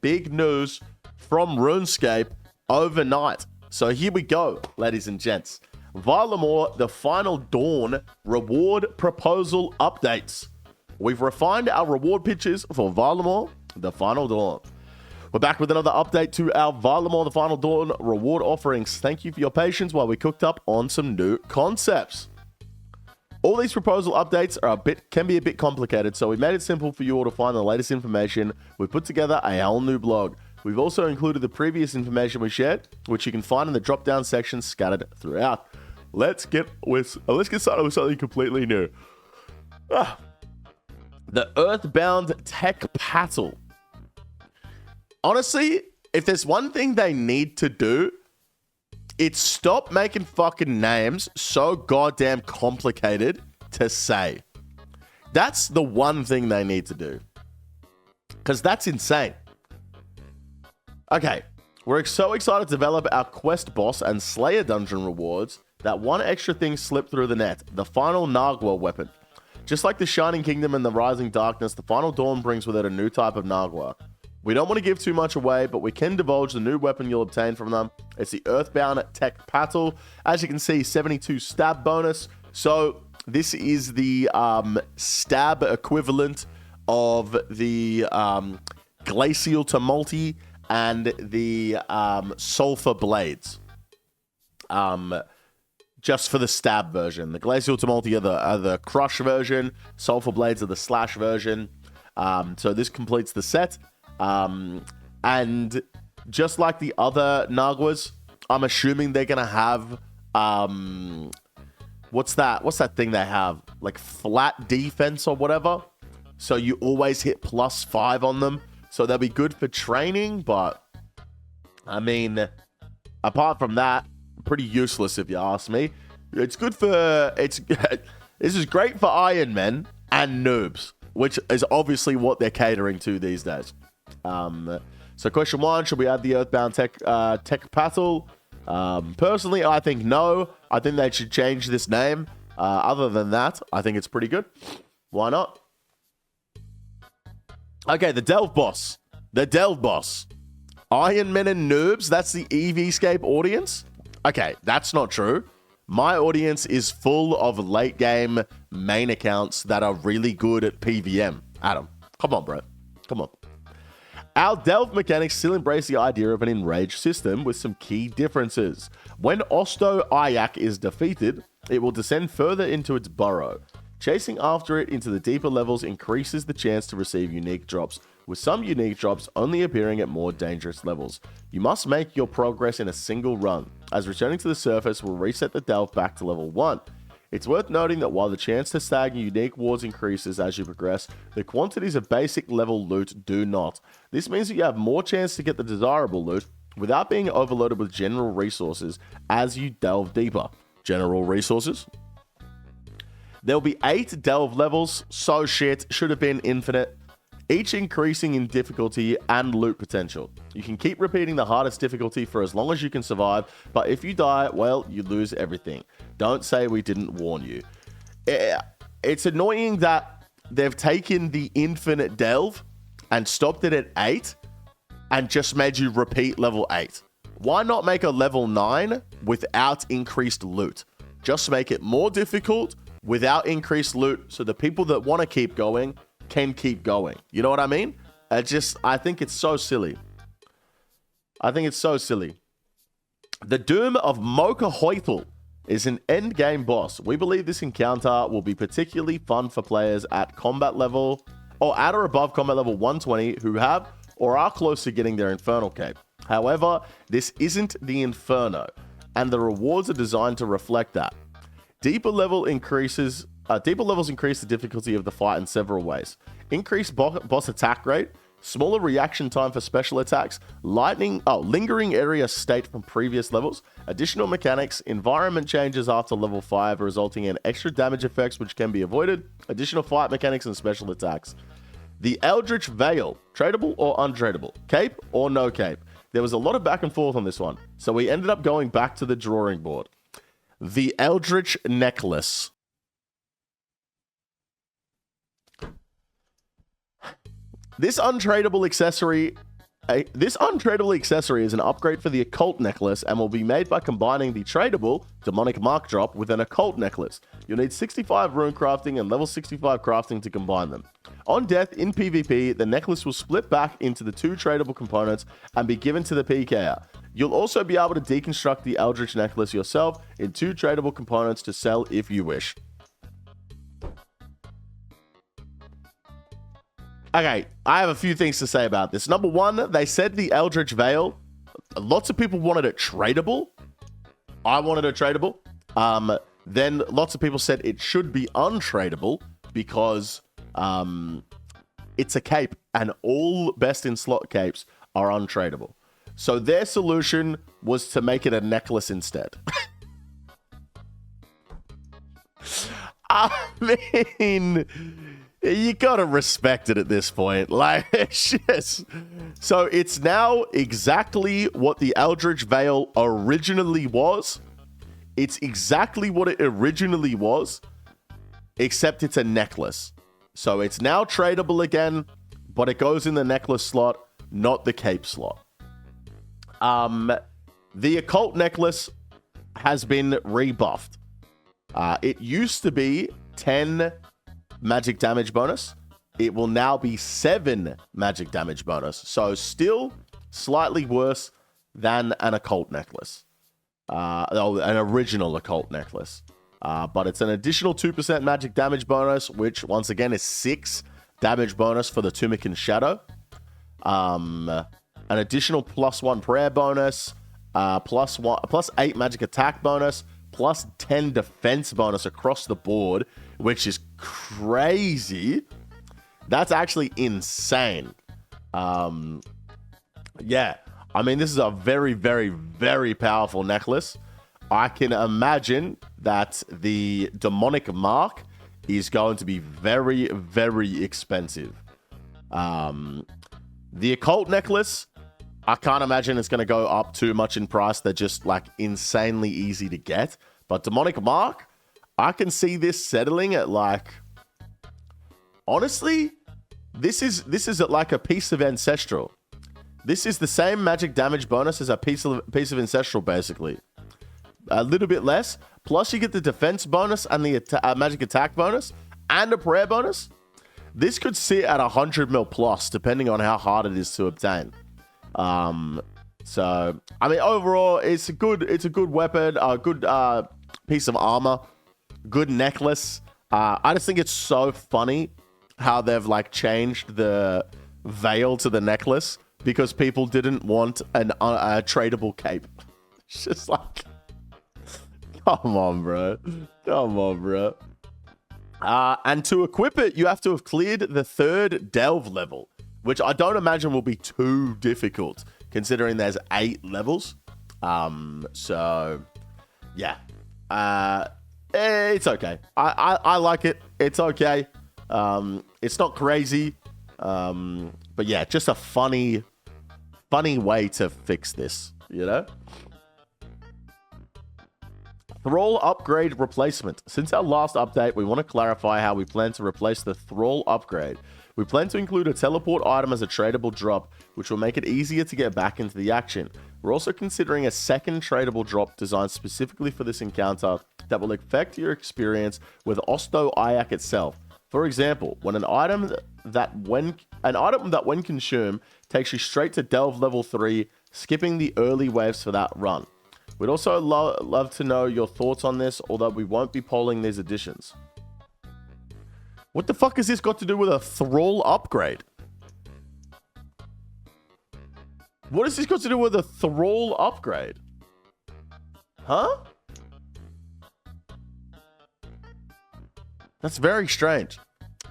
big news from RuneScape overnight. So here we go, ladies and gents. Varlamore, the Final Dawn reward proposal updates. We've refined our reward pitches for Varlamore, the Final Dawn. We're back with another update to our Varlamore, the Final Dawn reward offerings. Thank you for your patience while we cooked up on some new concepts. All these proposal updates can be a bit complicated, so we made it simple for you all to find the latest information. We put together a whole new blog. We've also included the previous information we shared, which you can find in the drop-down section scattered throughout. Let's get started with something completely new. The Earthbound Tecpatl. Honestly, if there's one thing they need to do, it's stop making fucking names so goddamn complicated to say. That's the one thing they need to do. Because that's insane. Okay, we're so excited to develop our quest boss and slayer dungeon rewards that one extra thing slipped through the net, the final Nagwa weapon. Just like the Shining Kingdom and the Rising Darkness, the Final Dawn brings with it a new type of Nagwa. We don't want to give too much away, but we can divulge the new weapon you'll obtain from them. It's the Earthbound Tecpatl. As you can see, 72 stab bonus. So this is the stab equivalent of the Glacial Tumulty and the Sulfur Blades. Just for the stab version. The Glacial Tumulty are the crush version. Sulfur Blades are the slash version. So this completes the set. And just like the other Nagwas, I'm assuming they're going to have... What's that thing they have? Like flat defense or whatever. So you always hit +5 on them. So they'll be good for training, but I mean, apart from that, pretty useless if you ask me. It's good for this is great for Iron Men and noobs, which is obviously what they're catering to these days. So question 1, should we add the Earthbound Tecpatl? Personally, I think no. I think they should change this name. Other than that, I think it's pretty good. Why not? Okay, the Delve Boss. The Delve Boss. Iron Men and noobs, that's the EVscape audience? Okay, that's not true. My audience is full of late game main accounts that are really good at PVM. Adam, come on, bro. Come on. Our Delve mechanics still embrace the idea of an enraged system with some key differences. When Osto Ayak is defeated, it will descend further into its burrow. Chasing after it into the deeper levels increases the chance to receive unique drops, with some unique drops only appearing at more dangerous levels. You must make your progress in a single run, as returning to the surface will reset the Delve back to level 1. It's worth noting that while the chance to snag unique wards increases as you progress, the quantities of basic level loot do not. This means that you have more chance to get the desirable loot without being overloaded with general resources as you delve deeper. General resources? There'll be 8 delve levels, so shit, should have been infinite, each increasing in difficulty and loot potential. You can keep repeating the hardest difficulty for as long as you can survive, but if you die, well, you lose everything. Don't say we didn't warn you. It's annoying that they've taken the infinite delve and stopped it at 8 and just made you repeat level 8. Why not make a level 9 without increased loot? Just make it more difficult without increased loot so the people that want to keep going can keep going. You know what I mean? I think it's so silly. I think it's so silly. The Doom of Mokahoitl is an endgame boss. We believe this encounter will be particularly fun for players at combat level, or at or above combat level 120 who have or are close to getting their Infernal Cape. However, this isn't the Inferno, and the rewards are designed to reflect that. Deeper levels increase the difficulty of the fight in several ways. Increased boss attack rate, smaller reaction time for special attacks, lingering area state from previous levels, additional mechanics, environment changes after level 5 resulting in extra damage effects which can be avoided, additional fight mechanics and special attacks. The Eldritch Veil, tradable or untradable? Cape or no cape? There was a lot of back and forth on this one, so we ended up going back to the drawing board. The Eldritch Necklace. This untradable accessory This untradeable accessory is an upgrade for the occult necklace and will be made by combining the tradable demonic mark drop with an occult necklace. You'll need 65 rune crafting and level 65 crafting to combine them. On death in PvP, the necklace will split back into the 2 tradable components and be given to the PKer. You'll also be able to deconstruct the Eldritch necklace yourself in 2 tradable components to sell if you wish. Okay, I have a few things to say about this. Number one, they said the Eldritch Veil. Lots of people wanted it tradable. I wanted it tradable. Then lots of people said it should be untradable because it's a cape and all best in slot capes are untradable. So their solution was to make it a necklace instead. I mean, you gotta respect it at this point. Like, it's just... So it's now exactly what the Eldritch Veil originally was. It's exactly what it originally was, except it's a necklace. So it's now tradable again, but it goes in the necklace slot, not the cape slot. The occult necklace has been rebuffed. It used to be 10 magic damage bonus. It will now be 7 magic damage bonus. So still slightly worse than an occult necklace. An original occult necklace. But it's an additional 2% magic damage bonus, which once again is 6 damage bonus for the Tunic and Shadow. An additional +1 prayer bonus, plus 8 magic attack bonus, plus 10 defense bonus across the board, which is crazy. That's actually insane. Yeah, I mean, this is a very, very, very powerful necklace. I can imagine that the demonic mark is going to be very, very expensive. The occult necklace, I can't imagine it's going to go up too much in price. They're just like insanely easy to get. But demonic mark, I can see this settling at like, honestly, this is at like a piece of ancestral. This is the same magic damage bonus as a piece of ancestral, basically. A little bit less. Plus, you get the defense bonus and the magic attack bonus and a prayer bonus. This could sit at 100 mil plus, depending on how hard it is to obtain. So, I mean, overall, it's a good weapon, a good piece of armor, good necklace. I just think it's so funny how they've like changed the veil to the necklace because people didn't want a tradable cape. It's just like, come on, bro. Come on, bro. And to equip it, you have to have cleared the 3rd delve level, which I don't imagine will be too difficult, considering there's 8 levels. So, yeah. It's okay. I like it. It's okay. It's not crazy. But yeah, just a funny way to fix this, you know? Thrall upgrade replacement. Since our last update, we want to clarify how we plan to replace the Thrall upgrade. We plan to include a teleport item as a tradable drop, which will make it easier to get back into the action. We're also considering a second tradable drop designed specifically for this encounter that will affect your experience with Osto Ayak itself. For example, when an item that when consumed takes you straight to Delve level 3, skipping the early waves for that run. We'd also love to know your thoughts on this, although we won't be polling these additions. What the fuck has this got to do with a Thrall upgrade? What has this got to do with a Thrall upgrade? Huh? That's very strange.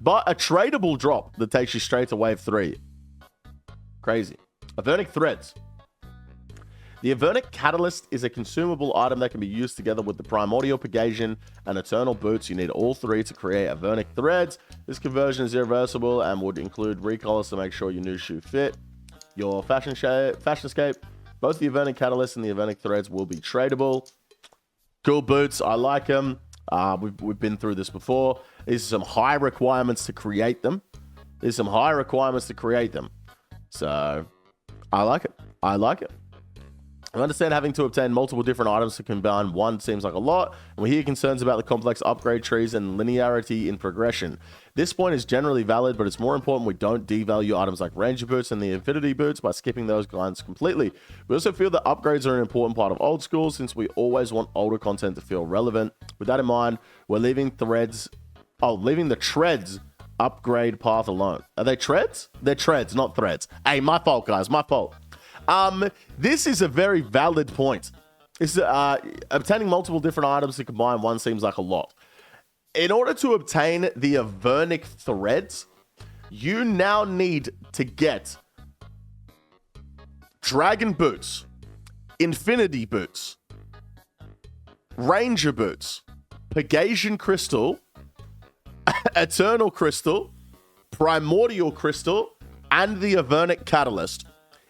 But a tradable drop that takes you straight to wave 3. Crazy. Avernic threads. The Avernic Catalyst is a consumable item that can be used together with the Primordial Pegasian and Eternal Boots. You need all 3 to create Avernic threads. This conversion is irreversible and would include recolors to make sure your new shoe fit your fashionscape. Both the Avernic Catalyst and the Avernic threads will be tradable. Cool boots. I like them. We've been through this before. There's some high requirements to create them. So, I like it. I like it. I understand having to obtain multiple different items to combine one seems like a lot, and we hear concerns about the complex upgrade trees and linearity in progression. This point is generally valid, but it's more important we don't devalue items like Ranger Boots and the Infinity Boots by skipping those lines completely. We also feel that upgrades are an important part of old school, since we always want older content to feel relevant. With that in mind, we're leaving the treads upgrade path alone. Are they treads? They're treads, not threads. Hey, my fault, guys, my fault. This is a very valid point. Obtaining multiple different items to combine one seems like a lot. In order to obtain the Avernic threads, you now need to get Dragon Boots, Infinity Boots, Ranger Boots, Pegasian Crystal, Eternal Crystal, Primordial Crystal, and the Avernic Catalyst.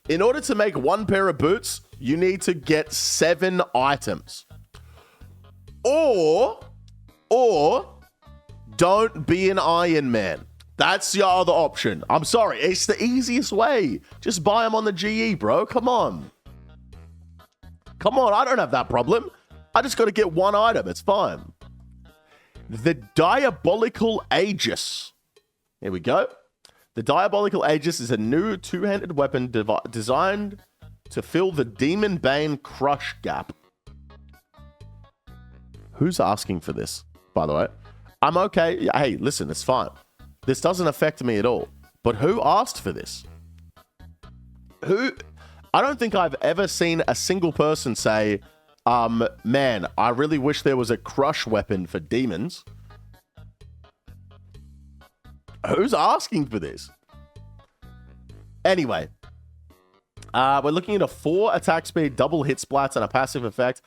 In order to make one pair of boots, you need to get 7 items. Or don't be an Iron Man. That's your other option. I'm sorry, it's the easiest way. Just buy them on the GE, bro. Come on. Come on, I don't have that problem. I just got to get one item. It's fine. The Diabolical Aegis. Here we go. The Diabolical Aegis is a new two-handed weapon designed to fill the Demon Bane Crush gap. Who's asking for this, by the way? I'm okay. Hey, listen, it's fine. This doesn't affect me at all. But who asked for this? I don't think I've ever seen a single person say, man, I really wish there was a crush weapon for demons. Who's asking for this? Anyway, we're looking at a 4 attack speed, double hit splats, and a passive effect.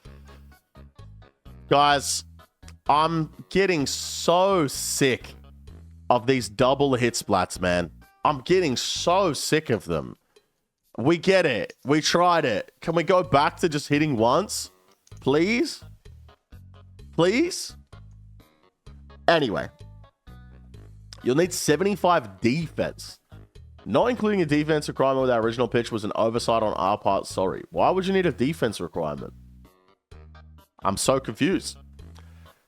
Guys, I'm getting so sick of these double hit splats, man. I'm getting so sick of them. We get it. We tried it. Can we go back to just hitting once? Please? Please? Anyway. You'll need 75 defense. Not including a defense requirement with our original pitch was an oversight on our part. Sorry. Why would you need a defense requirement? I'm so confused.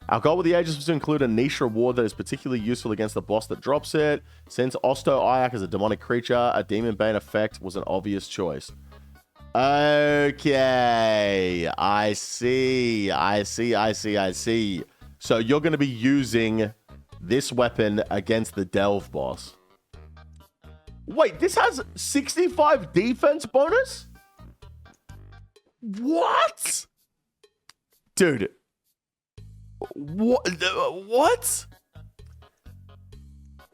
Our goal with the Aegis was to include a niche reward that is particularly useful against the boss that drops it. Since Osto-Ayak is a demonic creature, a Demon Bane effect was an obvious choice. Okay. I see. So you're going to be using this weapon against the Delve boss. Wait, this has 65 defense bonus? What? Dude. What?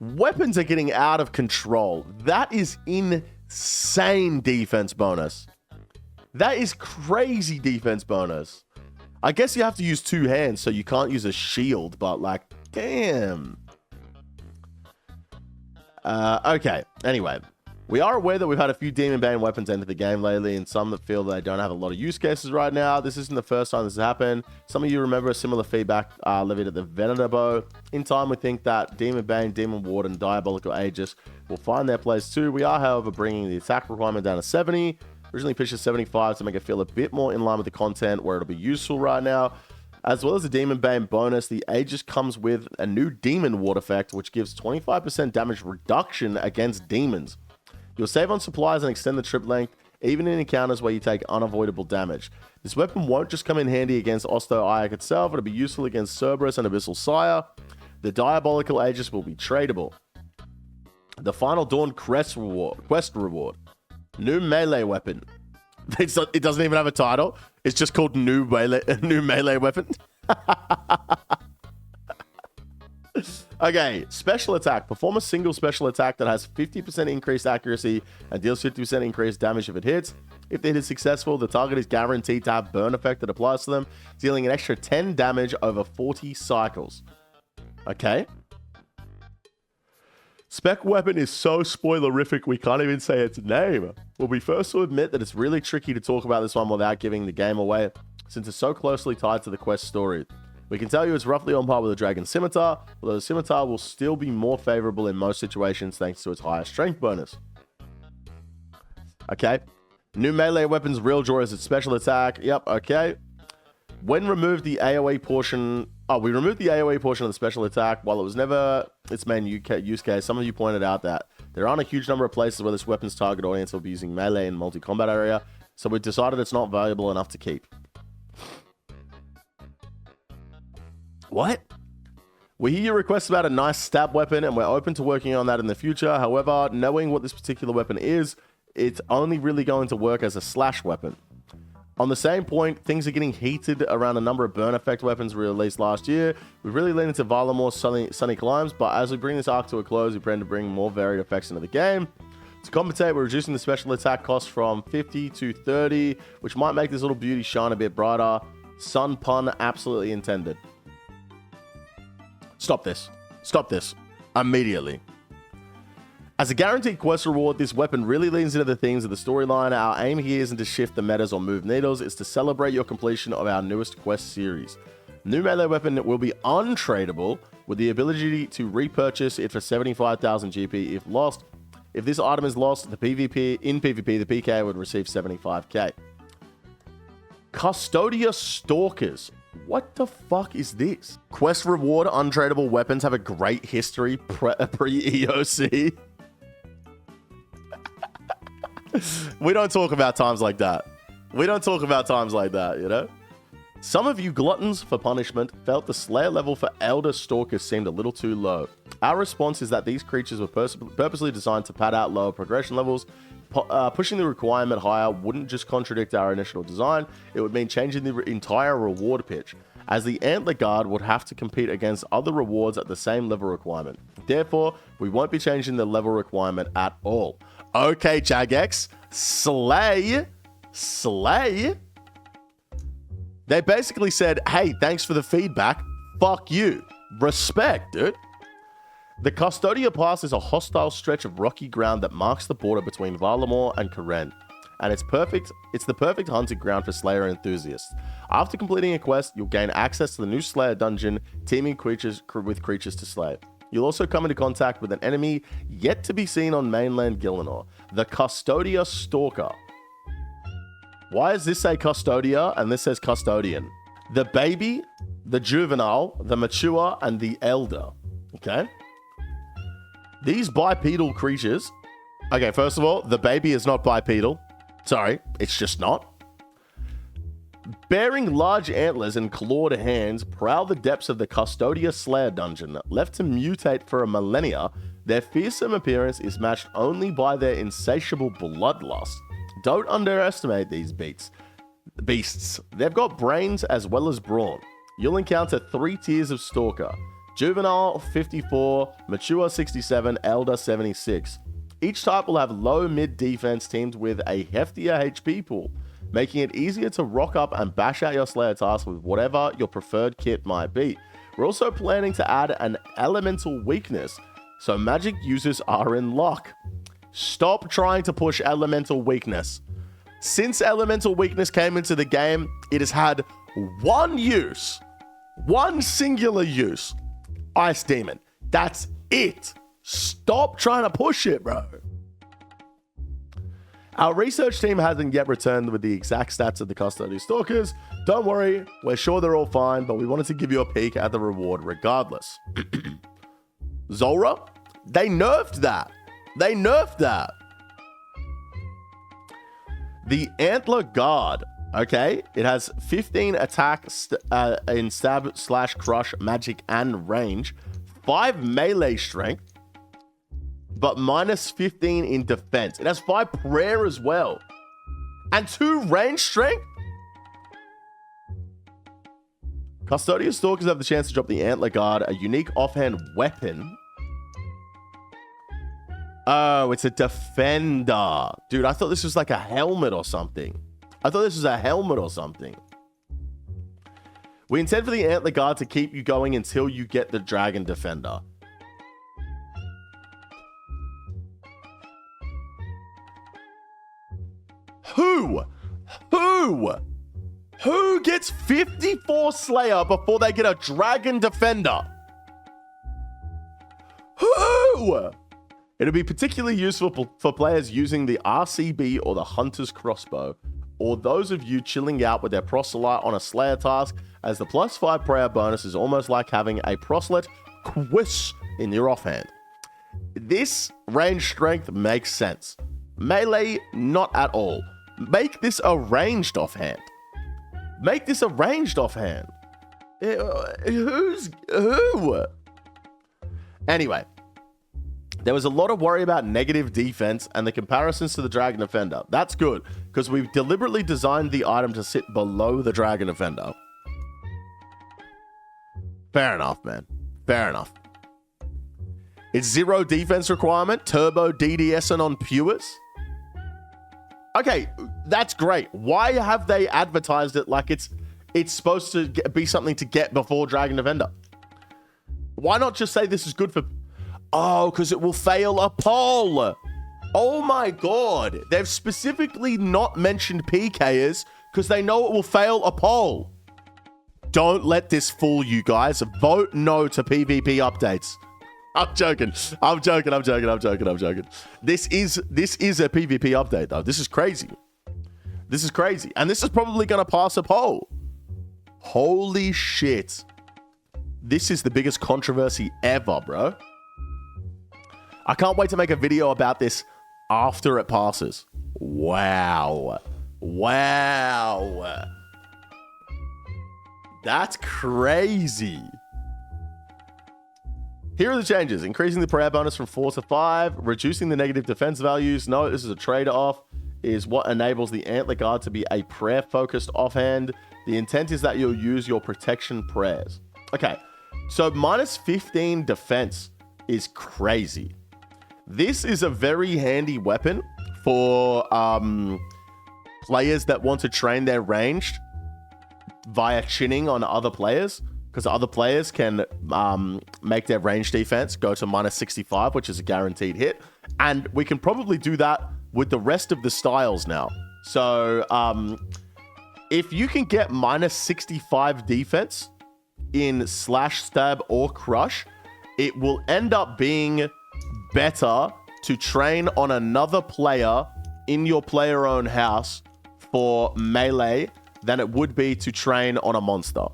Weapons are getting out of control. That is insane defense bonus. That is crazy defense bonus. I guess you have to use 2 hands, so you can't use a shield, but like, damn. Okay, anyway. We are aware that we've had a few Demon Bane weapons enter the game lately, and some that feel that they don't have a lot of use cases right now. This isn't the first time this has happened. Some of you remember a similar feedback levied at the Venerable. In time, we think that Demon Bane, Demon Ward, and Diabolical Aegis will find their place too. We are, however, bringing the attack requirement down to 70. Originally pitched at 75 to make it feel a bit more in line with the content where it'll be useful right now. As well as the Demon Bane bonus, the Aegis comes with a new Demon Ward effect, which gives 25% damage reduction against demons. You'll save on supplies and extend the trip length, even in encounters where you take unavoidable damage. This weapon won't just come in handy against Osto-Ayak itself, it'll be useful against Cerberus and Abyssal Sire. The Diabolical Aegis will be tradable. The Final Dawn quest reward. New melee weapon. It doesn't even have a title. It's just called new melee weapon. Okay, special attack. Perform a single special attack that has 50% increased accuracy and deals 50% increased damage if it hits. If the hit is successful, the target is guaranteed to have burn effect that applies to them, dealing an extra 10 damage over 40 cycles. Okay. Spec weapon is so spoilerific we can't even say its name. We'll be first to admit that it's really tricky to talk about this one without giving the game away, since it's so closely tied to the quest story. We can tell you it's roughly on par with the Dragon Scimitar, although the Scimitar will still be more favorable in most situations thanks to its higher strength bonus. Okay, New melee weapons, real draw as its special attack. Yep, okay. When removed the AoE portion... Oh, we removed the AoE portion of the special attack. While it was never its main use case, some of you pointed out that there aren't a huge number of places where this weapon's target audience will be using melee in multi-combat area, so we decided it's not valuable enough to keep. What? We hear your requests about a nice stab weapon, and we're open to working on that in the future. However, knowing what this particular weapon is, it's only really going to work as a slash weapon. On the same point, things are getting heated around a number of burn effect weapons released last year. We've really leaned into Varlamore's sunny climbs, but as we bring this arc to a close, we plan to bring more varied effects into the game. To compensate, we're reducing the special attack cost from 50 to 30, which might make this little beauty shine a bit brighter. Sun pun absolutely intended. Stop this. Stop this. Immediately. As a guaranteed quest reward, this weapon really leans into the themes of the storyline. Our aim here isn't to shift the metas or move needles, it's to celebrate your completion of our newest quest series. New melee weapon will be untradeable, with the ability to repurchase it for 75,000 GP if lost. If this item is lost, in PvP, the PK would receive 75k. Custodia Stalkers. What the fuck is this? Quest reward untradeable weapons have a great history pre-EOC. We don't talk about times like that. We don't talk about times like that, you know? Some of you gluttons for punishment felt the Slayer level for Elder Stalkers seemed a little too low. Our response is that these creatures were purposely designed to pad out lower progression levels. Pushing the requirement higher wouldn't just contradict our initial design, it would mean changing the entire reward pitch, as the Antler Guard would have to compete against other rewards at the same level requirement. Therefore, we won't be changing the level requirement at all. Okay, Jagex, slay. They basically said, hey, thanks for the feedback. Fuck you. Respect, dude. The Custodia Pass is a hostile stretch of rocky ground that marks the border between Varlamore and Karen, and it's the perfect hunting ground for Slayer enthusiasts. After completing a quest, you'll gain access to the new Slayer dungeon, teeming with creatures to slay. You'll also come into contact with an enemy yet to be seen on mainland Gielinor, the Custodia Stalker. Why does this say Custodia and this says Custodian? The baby, the juvenile, the mature, and the elder. Okay? These bipedal creatures... Okay, first of all, the baby is not bipedal. Sorry, it's just not. Bearing large antlers and clawed hands, prowl the depths of the Custodia Slayer dungeon. Left to mutate for a millennia, their fearsome appearance is matched only by their insatiable bloodlust. Don't underestimate these beasts. They've got brains as well as brawn. You'll encounter 3 tiers of Stalker. Juvenile 54, Mature 67, Elder 76. Each type will have low-mid defense teamed with a heftier HP pool, making it easier to rock up and bash out your Slayer task with whatever your preferred kit might be. We're also planning to add an elemental weakness, so magic users are in luck. Stop trying to push elemental weakness. Since elemental weakness came into the game, it has had one use. One singular use. Ice Demon. That's it. Stop trying to push it, bro. Our research team hasn't yet returned with the exact stats of the Custodia Stalkers. Don't worry, we're sure they're all fine, but we wanted to give you a peek at the reward regardless. Zora? They nerfed that. They nerfed that. The Antler Guard. Okay, it has 15 attack in stab / crush, magic, and range. 5 melee strength, but minus 15 in defense. It has 5 prayer as well. And 2 range strength? Custodia Stalkers have the chance to drop the Antler Guard, a unique offhand weapon. Oh, it's a defender. Dude, I thought this was like a helmet or something. We intend for the Antler Guard to keep you going until you get the Dragon Defender. Who gets 54 Slayer before they get a Dragon Defender? Who? It'll be particularly useful for players using the RCB or the Hunter's Crossbow, or those of you chilling out with their Proselyte on a Slayer task, as the +5 prayer bonus is almost like having a Proselyte quiz in your offhand. This range strength makes sense. Melee, not at all. Make this a ranged offhand. Make this a ranged offhand. Who? Anyway, there was a lot of worry about negative defense and the comparisons to the Dragon Defender. That's good, because we've deliberately designed the item to sit below the Dragon Defender. Fair enough, man. Fair enough. It's 0 defense requirement, turbo DDSing on Pewers. Okay, that's great. Why have they advertised it like it's supposed to be something to get before Dragon Defender? Why not just say this is good for... Oh, because it will fail a poll. Oh my god. They've specifically not mentioned PKers because they know it will fail a poll. Don't let this fool you guys. Vote no to PvP updates. I'm joking. This is a PvP update though. This is crazy. And this is probably going to pass a poll. Holy shit. This is the biggest controversy ever, bro. I can't wait to make a video about this after it passes. Wow. That's crazy. Here are the changes. Increasing the prayer bonus from 4 to 5. Reducing the negative defense values. No, this is a trade-off. Is what enables the Antler Guard to be a prayer-focused offhand. The intent is that you'll use your protection prayers. Okay, so minus 15 defense is crazy. This is a very handy weapon for players that want to train their ranged via chinning on other players, because other players can make their range defense go to minus 65, which is a guaranteed hit. And we can probably do that with the rest of the styles now. So if you can get minus 65 defense in slash, stab, or crush, it will end up being better to train on another player in your player-owned house for melee than it would be to train on a monster.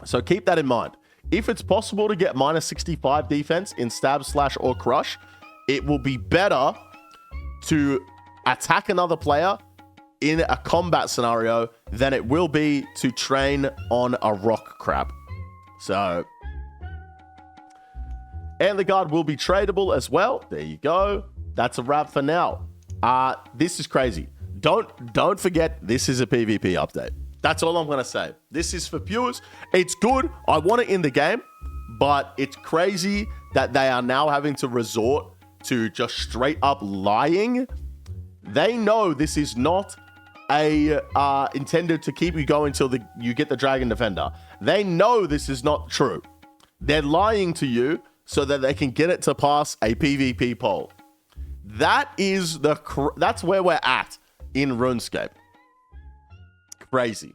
So keep that in mind. If it's possible to get minus 65 defense in stab, slash, or crush, it will be better to attack another player in a combat scenario than it will be to train on a rock crab. So Antler Guard will be tradable as well. There you go. That's a wrap for now. This is crazy. Don't forget, this is a PvP update. That's all I'm going to say. This is for viewers. It's good. I want it in the game, but it's crazy that they are now having to resort to just straight up lying. They know this is not intended to keep you going until you get the Dragon Defender. They know this is not true. They're lying to you so that they can get it to pass a PvP poll. That's where we're at in RuneScape. Crazy.